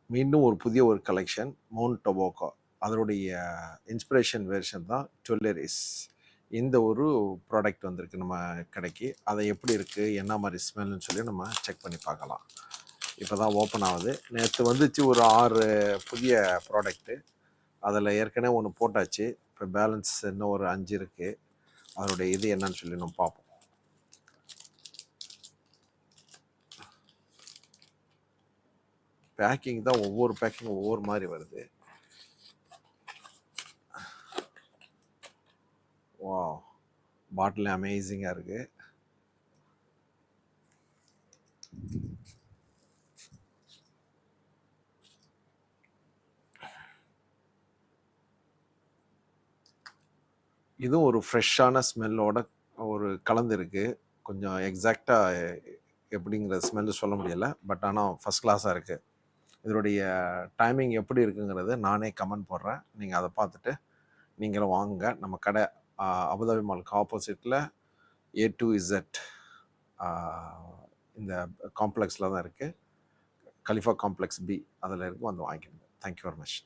மீண்டும் ஒரு புதிய ஒரு கலெக்ஷன் மவுண்ட் டொபாக்கோ, அதனுடைய இன்ஸ்பிரேஷன் வெர்ஷன் தான் டுவெல்லரிஸ். இந்த ஒரு ப்ராடக்ட் வந்திருக்கு நம்ம கடைக்கு. அதை எப்படி இருக்குது, என்ன மாதிரி ஸ்மெல்னு சொல்லி நம்ம செக் பண்ணி பார்க்கலாம். இப்போ தான் ஓப்பன் ஆகுது. நேற்று வந்துச்சு ஒரு 6 புதிய ப்ராடக்ட்டு. அதில் ஏற்கனவே ஒன்று போட்டாச்சு. இப்போ பேலன்ஸ் இன்னும் ஒரு 5 இருக்குது. அதனுடைய இது என்னன்னு சொல்லி நம்ம பார்ப்போம். பேக்கிங் தான், ஒவ்வொரு பேக்கிங் ஒவ்வொரு மாதிரி வருது. வா, பாட்டில் அமேசிங்காக இருக்குது. இதுவும் ஒரு ஃப்ரெஷ்ஷான ஸ்மெல்லோட ஒரு கலந்துருக்கு. கொஞ்சம் எக்ஸாக்டாக எப்படிங்கிற ஸ்மெல்லு சொல்ல முடியலை, பட் ஆனால் ஃபஸ்ட் கிளாஸாக இருக்குது. இதனுடைய டைமிங் எப்படி இருக்குங்கிறது நானே கமெண்ட் போடுறேன். நீங்கள் அதை பார்த்துட்டு நீங்களும் வாங்குங்க. நம்ம கடை அபுதாபி மாலுக்கு ஆப்போசிட்டில் A2Z இந்த காம்ப்ளெக்ஸில் தான் இருக்குது. கலிஃபா காம்ப்ளெக்ஸ் B அதில் இருக்கும். வந்து வாங்கிக்கோங்க. Thank you very much.